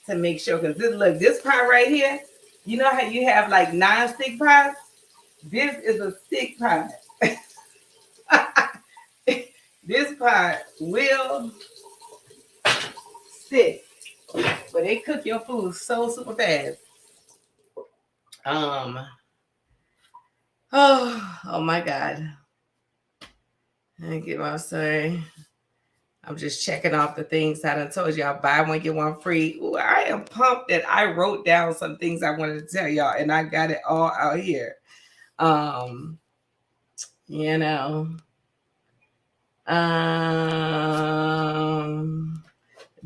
to make sure, because this pot right here, you know how you have like non-stick pots? This is a stick pot. This pot will stick, but they cook your food so super fast. Oh my God. Thank you, I'm sorry. I'm just checking off the things that I told y'all. Buy one, get one free. Ooh, I am pumped that I wrote down some things I wanted to tell y'all, and I got it all out here. You know.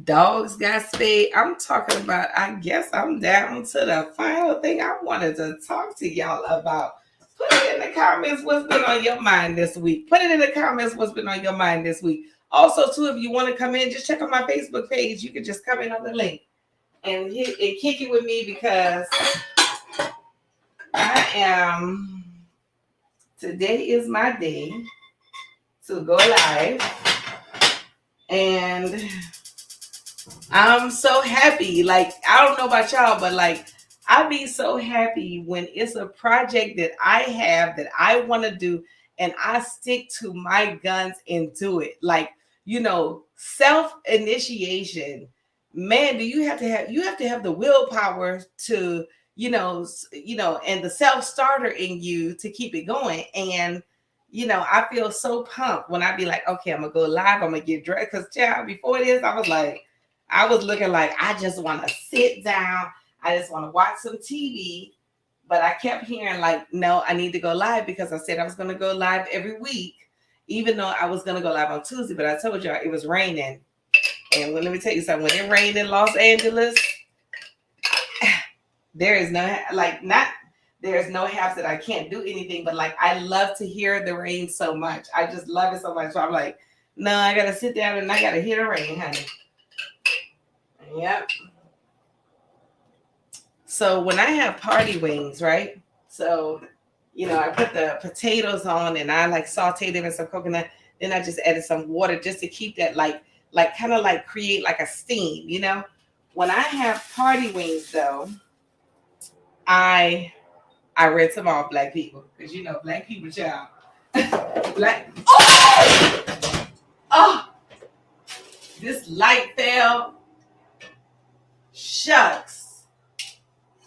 Dogs got spayed. I'm talking about, I guess I'm down to the final thing I wanted to talk to y'all about. Put it in the comments what's been on your mind this week. Put it in the comments what's been on your mind this week. Also, too, if you want to come in, just check out my Facebook page. You can just come in on the link and kick it with me, because today is my day to go live. And I'm so happy. Like, I don't know about y'all, but like, I be so happy when it's a project that I have that I want to do and I stick to my guns and do it. Like, you know, self-initiation. Man, you have to have the willpower to, you know, and the self-starter in you to keep it going. And you know, I feel so pumped when I be like, okay, I'm gonna go live, I'm gonna get dressed. Because child, before this, I was looking like I just want to sit down, I just want to watch some TV. But I kept hearing like, no, I need to go live, because I said I was gonna go live every week, even though I was gonna go live on Tuesday. But I told y'all it was raining. And let me tell you something, when it rained in Los Angeles, there's no half that I can't do anything, but like I love to hear the rain so much. I just love it so much. So I'm like, no, I gotta sit down and I gotta hear the rain, honey. Yep. So when I have party wings, right? So, you know, I put the potatoes on and I like saute them in some coconut. Then I just added some water just to keep that like kind of like create like a steam, you know? When I have party wings though, I rinse them off, black people, because you know black people, child. Black. Oh, this light fell. Shucks.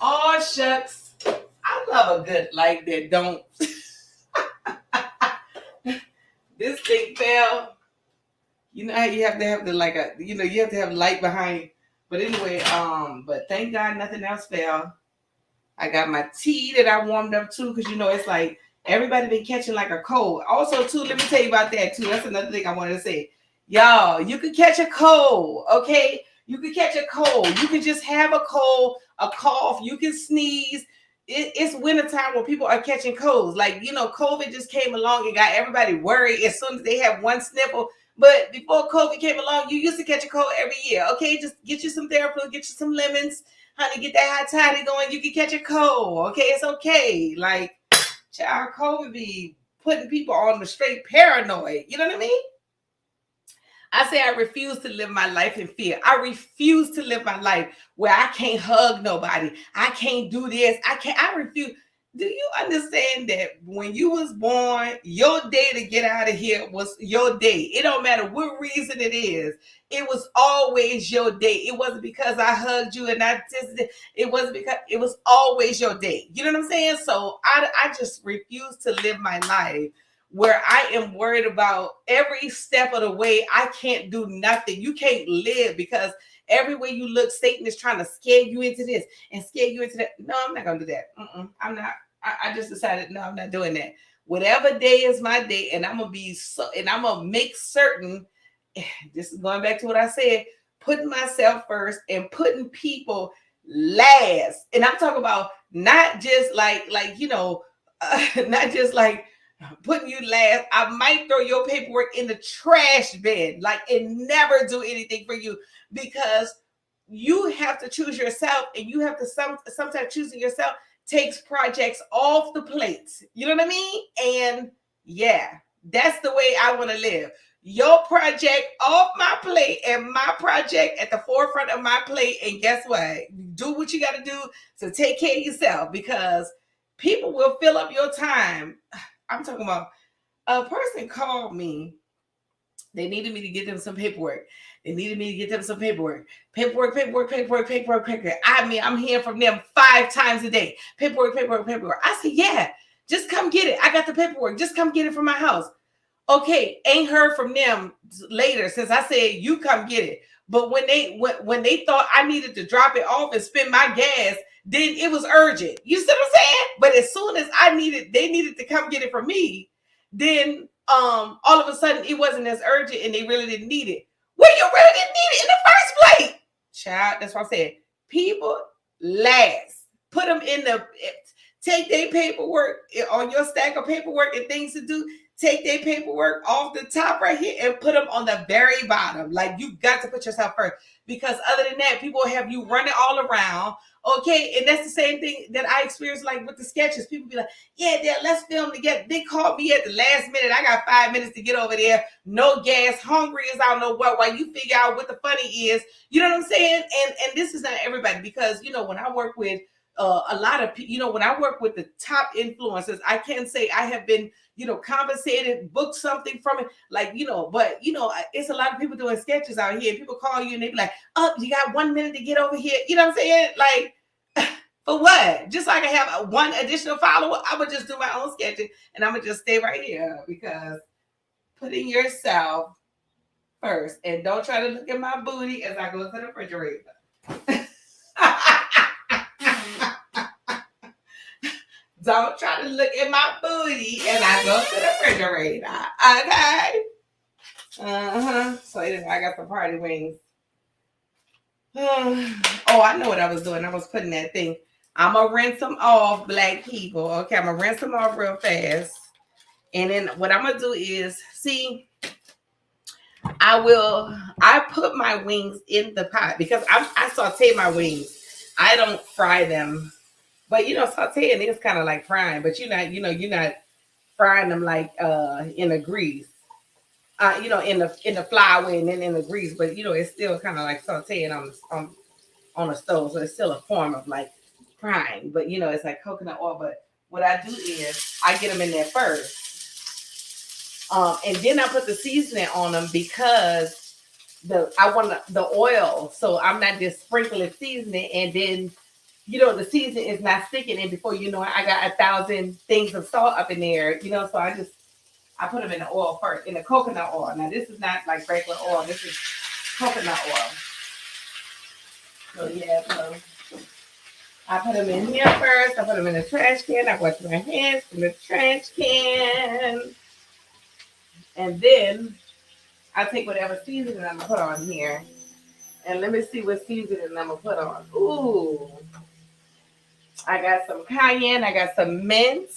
Oh shucks. I love a good light that don't. This thing fell. You know how you have to have you have to have light behind. But anyway, but thank God nothing else fell. I got my tea that I warmed up too, because you know it's like everybody been catching like a cold. Also too, let me tell you about that too. That's another thing I wanted to say. Y'all, you could catch a cold, okay? You could catch a cold. You could just have a cold, a cough. You can sneeze. It's wintertime when people are catching colds. Like, you know, COVID just came along and got everybody worried as soon as they have one sniffle. But before COVID came along, you used to catch a cold every year, okay? Just get you some Theraflu, get you some lemons. Honey, get that hot toddy going. You can catch a cold. Okay, it's okay. Like, child, COVID be putting people on the straight paranoid. You know what I mean? I say I refuse to live my life in fear. I refuse to live my life where I can't hug nobody. I can't do this. I refuse. Do you understand that when you was born, your day to get out of here was your day? It don't matter what reason it is. It was always your day. It wasn't because I hugged you and it wasn't because it was always your day. You know what I'm saying? So I just refuse to live my life where I am worried about every step of the way. I can't do nothing. You can't live because everywhere you look, Satan is trying to scare you into this and scare you into that. No, I'm not going to do that. I'm not. I just decided, no, I'm not doing that. Whatever day is my day, and I'm going to make certain, this is going back to what I said, putting myself first and putting people last. And I'm talking about not just not just like putting you last. I might throw your paperwork in the trash bin, and never do anything for you, because you have to choose yourself, and you have to sometimes choosing yourself takes projects off the plate. You know what I mean? And yeah, That's the way I want to live. Your project off my plate and my project at the forefront of my plate. And guess what? Do what you got to do to take care of yourself, because people will fill up your time. I'm talking about, a person called me. They needed me to get them some paperwork. I mean, I'm hearing from them 5 times a day. Paperwork. I said, yeah, just come get it. I got the paperwork. Just come get it from my house. Okay, ain't heard from them later since I said you come get it. But when they thought I needed to drop it off and spend my gas, then it was urgent. You see what I'm saying? But as soon as they needed to come get it from me, then all of a sudden it wasn't as urgent and they really didn't need it. Well, you really didn't need it in the first place. Child, that's what I said. People last. Put them in take their paperwork on your stack of paperwork and things to do. Take their paperwork off the top right here and put them on the very bottom. Like, you got to put yourself first, because other than that, people have you running all around. Okay, and that's the same thing that I experienced, like with the sketches. People be like, yeah, let's film together. They called me at the last minute. I got 5 minutes to get over there. No gas, hungry as I don't know what, while you figure out what the funny is. You know what I'm saying? And this is not everybody, because, you know, when I work with a lot of people, you know, when I work with the top influencers, I can say I have been, you know, compensated, booked something from it, like, you know, but, you know, it's a lot of people doing sketches out here. People call you and they be like, oh, you got 1 minute to get over here. You know what I'm saying? Like, for what? Just like I have one additional follower, I would just do my own sketches and I'm going to just stay right here, because putting yourself first, and don't try to look at my booty as I go to the refrigerator. Don't try to look at my booty and I go to the refrigerator. Okay? So I got the party wings. Oh, I know what I was doing. I was putting that thing. I'm going to rinse them off, black people. Okay, I'm going to rinse them off real fast. And then what I'm going to do is, see, I put my wings in the pot, because I saute my wings. I don't fry them. But, you know, sauteing is kind of like frying, but you're not frying them like in the grease, you know, in the flour and then in the grease. But, you know, it's still kind of like sauteing on the stove. So it's still a form of like frying, but, you know, it's like coconut oil. But what I do is I get them in there first. And then I put the seasoning on them, because I want the oil. So I'm not just sprinkling seasoning and then, you know, the season is not sticking, and before you know it, I got 1,000 things of salt up in there, you know. So I put them in the oil first, in the coconut oil. Now this is not like regular oil, this is coconut oil. So yeah, so I put them in here first. I put them in the trash can. I wash my hands from the trash can, and then I take whatever seasoning I'm gonna put on here, and let me see what seasoning I'm gonna put on. Ooh. I got some cayenne. I got some mint,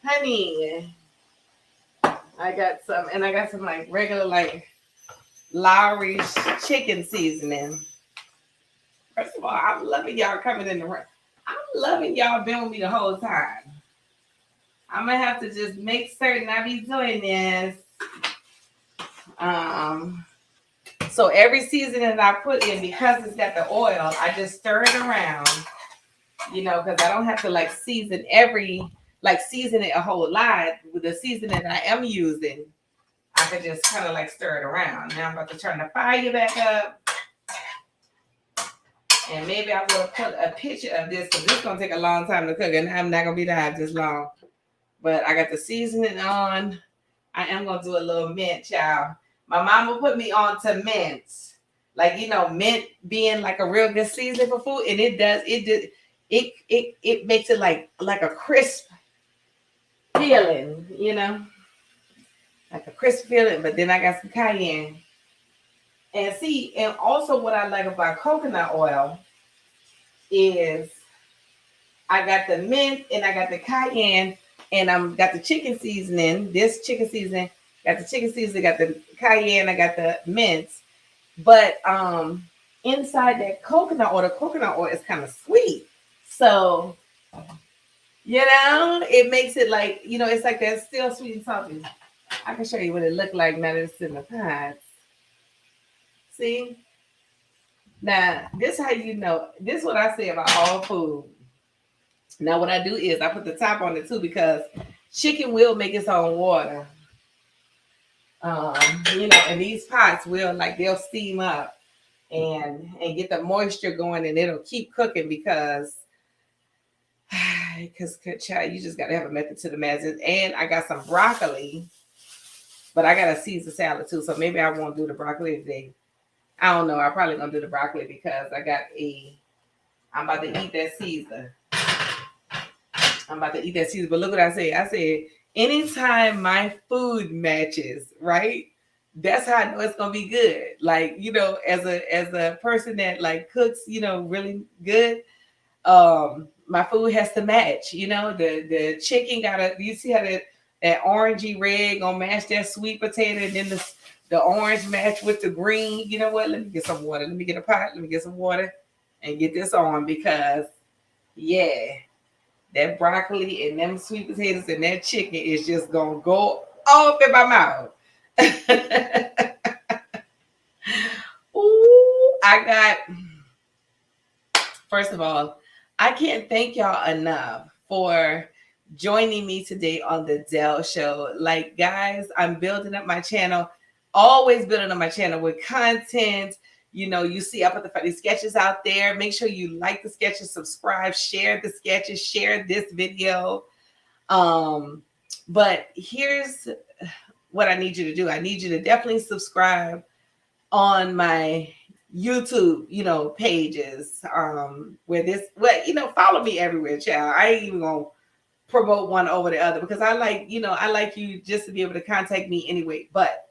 honey. I got some like regular like Lawry's chicken seasoning. First of all, I'm loving y'all coming in the room. I'm loving y'all being with me the whole time. I'm gonna have to just make certain I be doing this. So every seasoning that I put in, because it's got the oil, I just stir it around. You know, because I don't have to like season it a whole lot. With the seasoning I am using, I can just kind of like stir it around. Now I'm about to turn the fire back up. And maybe I will put a picture of this, because this is going to take a long time to cook, and I'm not going to be live this long. But I got the seasoning on. I am going to do a little mint, y'all. My mama put me on to mint. Like, you know, mint being like a real good seasoning for food. And it makes it like a crisp feeling, you know, like a crisp feeling. But then I got some cayenne, and see, and also what I like about coconut oil is I got the mint and I got the cayenne, and I'm got the chicken seasoning. This chicken seasoning, got the chicken seasoning, got the cayenne, I got the mint. But inside that coconut oil, the coconut oil is kind of sweet. So, you know, it makes it like, you know, it's like that still sweet and salty. I can show you what it looked like now that it's in the pots. See? Now, this how you know. This is what I say about all food. Now, what I do is I put the top on it too because chicken will make its own water. And these pots will they'll steam up and get the moisture going, and it'll keep cooking because child, you just got to have a method to the madness. And I got some broccoli, but I got a Caesar salad too, so maybe I won't do the broccoli today. I don't know. I'm probably gonna do the broccoli because I'm about to eat that Caesar. But look what I say. I said, anytime my food matches, right? That's how I know it's gonna be good. As a person that cooks, really good, my food has to match. The chicken you see how that orangey red gonna match that sweet potato, and then the orange match with the green. You know what? Let me get some water. Let me get a pot. Let me get some water and get this on because, yeah, that broccoli and them sweet potatoes and that chicken is just going to go off in my mouth. First of all, I can't thank y'all enough for joining me today on the Dell Show. Guys, I'm building up my channel. Always building on my channel with content. You see I put the funny sketches out there. Make sure you like the sketches, subscribe, share the sketches, share this video. But here's what I need you to do. I need you to definitely subscribe on my YouTube, pages. Follow me everywhere, child. I ain't even gonna promote one over the other because I like you just to be able to contact me anyway. But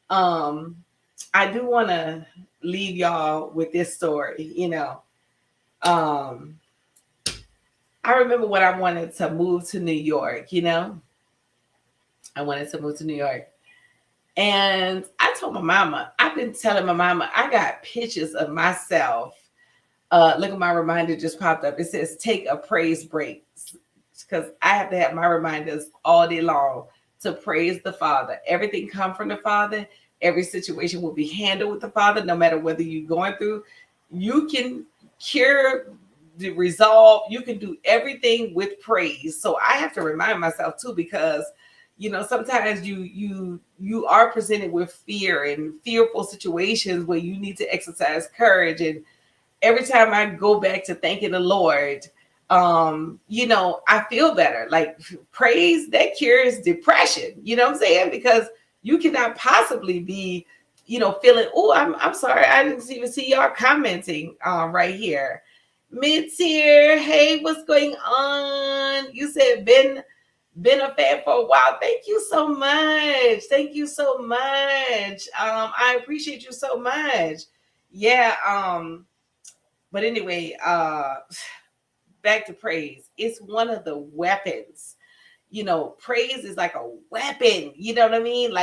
I do want to leave y'all with this story. I remember when I wanted to move to New York. I wanted to move to New York, and I told my mama. I've been telling my mama I got pictures of myself. Look at my reminder just popped up. It says take a praise break because I have to have my reminders all day long to praise the Father. Everything come from the Father. Every situation will be handled with the Father, no matter whether you're going through. You can cure, resolve. You can do everything with praise. So I have to remind myself too, because sometimes you are presented with fear and fearful situations where you need to exercise courage. And every time I go back to thanking the Lord, I feel better. Praise that cures depression. You know what I'm saying? Because you cannot possibly be, feeling, oh, I'm sorry. I didn't even see y'all commenting right here. Mid-tier, hey, what's going on? You said been a fan for a while. Thank you so much. Thank you so much. I appreciate you so much. Yeah. But anyway, back to praise. It's one of the weapons. Praise is like a weapon. You know what I mean?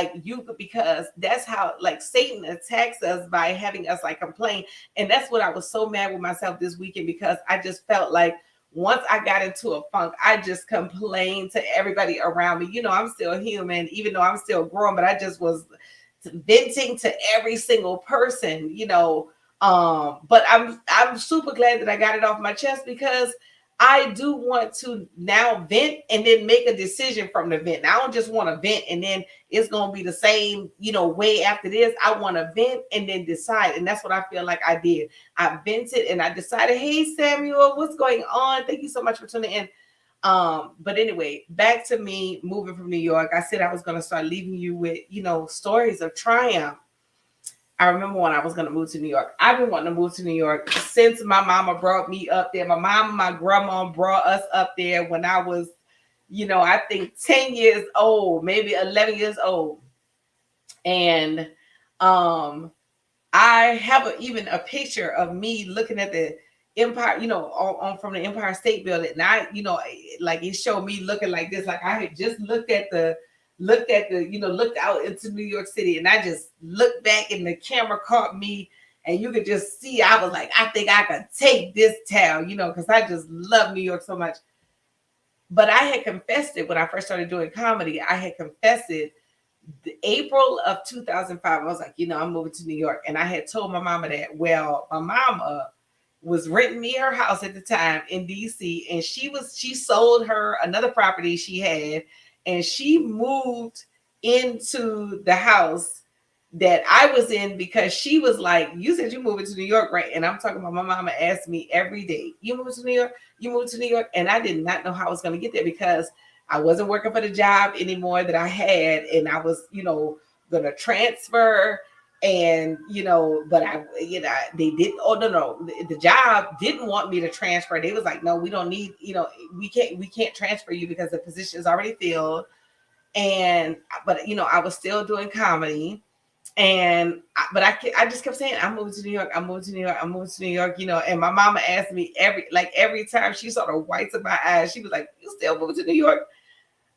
Because that's how Satan attacks us by having us complain. And that's what I was so mad with myself this weekend, because I just felt like once I got into a funk, I just complained to everybody around me. I'm still human, even though I'm still growing, but I just was venting to every single person, but I'm super glad that I got it off my chest, because I do want to now vent and then make a decision from the vent. I don't just want to vent and then it's going to be the same, way after this. I want to vent and then decide. And that's what I feel like I did. I vented and I decided, hey, Samuel, what's going on? Thank you so much for tuning in. But anyway, back to me moving from New York. I said I was going to start leaving you with, stories of triumph. I remember when I was going to move to New York. I've been wanting to move to New York since my mama brought me up there. My mom and my grandma brought us up there when I was, I think 10 years old, maybe 11 years old. And I have even a picture of me looking at the Empire, on from the Empire State Building. And I, it showed me looking like this. Like I had just looked out into New York City, and I just looked back and the camera caught me, and you could just see, I was like, I think I could take this town, because I just love New York so much. But I had confessed it when I first started doing comedy. I had confessed it April of 2005, I was like, I'm moving to New York. And I had told my mama that. Well, my mama was renting me her house at the time in DC, and she sold her another property she had, and she moved into the house that I was in because she was like, you said you moving to New York, right? And I'm talking about my mama asked me every day, you moving to New York? You moving to New York? And I did not know how I was going to get there because I wasn't working for the job anymore that I had. And I was, going to transfer. And, but they didn't, no, the job didn't want me to transfer. They was like, no, we don't need, we can't transfer you because the position is already filled. But I was still doing comedy. But I just kept saying, I'm moving to New York. I'm moving to New York. I'm moving to New York, and my mama asked me every time she saw the whites of my eyes, she was like, you still moving to New York?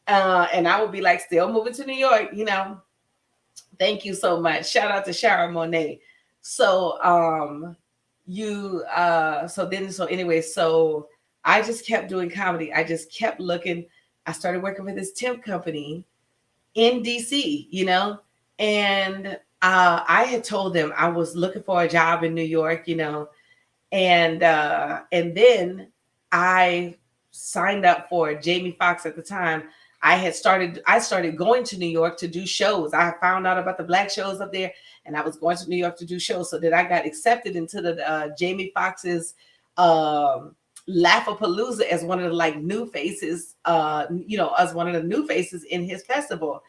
And I would be like, still moving to New York, Thank you so much. Shout out to Shara Monet. So, so I just kept doing comedy. I just kept looking. I started working for this temp company in DC, and I had told them I was looking for a job in New York, and then I signed up for Jamie Foxx at the time. I started going to New York to do shows. I found out about the black shows up there, and I was going to New York to do shows. So that I got accepted into the Jamie Foxx's Laugh-A-Palooza as one of the new faces, as one of the new faces in his festival.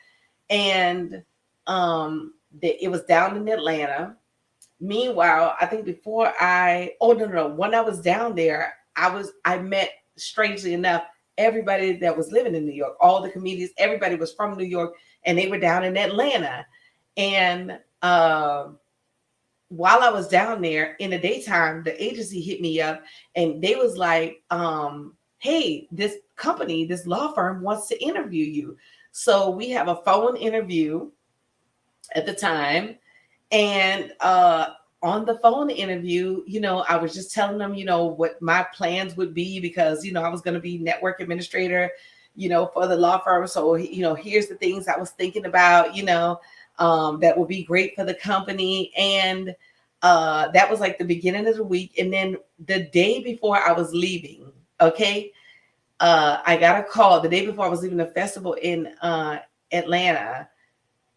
And it was down in Atlanta. Meanwhile, I think when I was down there, I met, strangely enough, everybody that was living in New York, all the comedians, everybody was from New York, and they were down in Atlanta. And while I was down there in the daytime, the agency hit me up and they was like, hey, this company, this law firm wants to interview you. So we have a phone interview at the time. And on the phone interview, I was just telling them, what my plans would be because, I was going to be network administrator, for the law firm. So, here's the things I was thinking about, that would be great for the company. And that was like the beginning of the week. And then the day before I was leaving, I got a call the day before I was leaving the festival in Atlanta.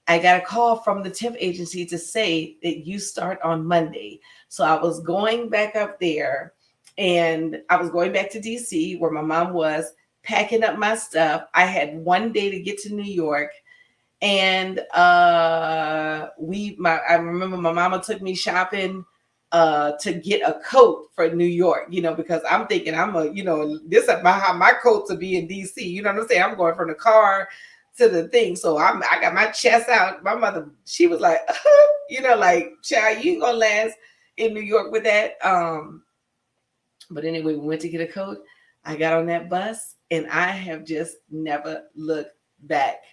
I got a call from the temp agency to say that you start on Monday. So I was going back up there and I was going back to DC where my mom was, packing up my stuff. I had one day to get to New York. And I remember my mama took me shopping to get a coat for New York, because I'm thinking this is how my coats will be in DC. You know what I'm saying? I'm going from the car to the thing. So I got my chest out. My mother, she was like, child, you ain't gonna last in New York with that. But anyway, we went to get a coat. I got on that bus and I have just never looked back.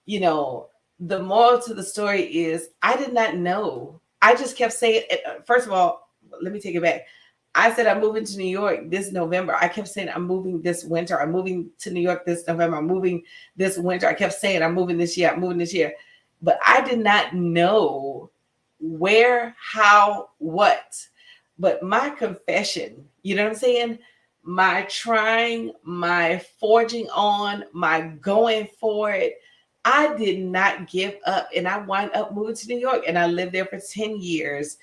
The moral to the story is I did not know. I just kept saying, first of all, let me take it back. I said, I'm moving to New York this November. I kept saying, I'm moving this winter. I'm moving to New York this November. I'm moving this winter. I kept saying, I'm moving this year. I'm moving this year. But I did not know where, how, what. But my confession, you know what I'm saying? My trying, my forging on, my going for it, I did not give up. And I wound up moving to New York. And I lived there for 10 years.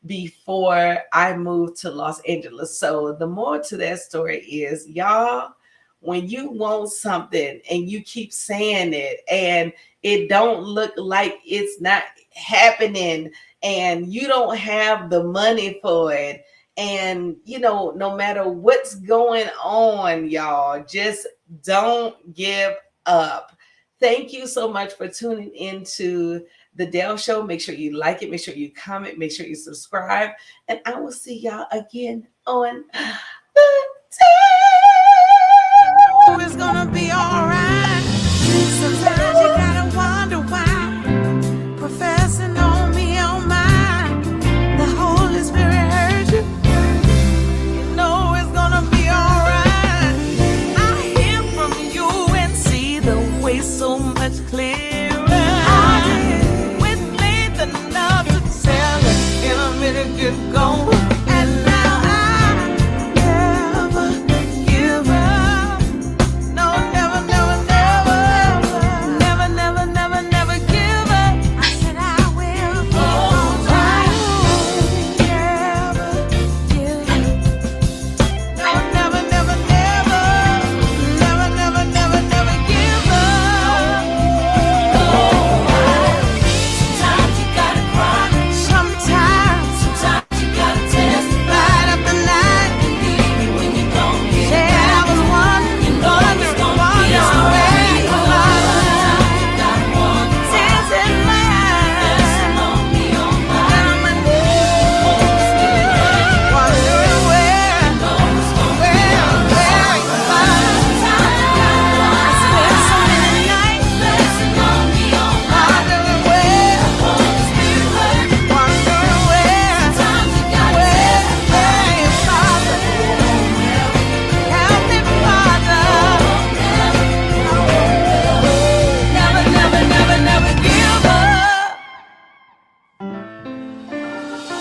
Before I moved to Los Angeles. So the more to that story is, y'all, when you want something and you keep saying it and it don't look like it's not happening and you don't have the money for it, and no matter what's going on, y'all, just don't give up. Thank you so much for tuning into The Dell Show. Make sure you like it. Make sure you comment. Make sure you subscribe. And I will see y'all again on the It's gonna be all right. Sometimes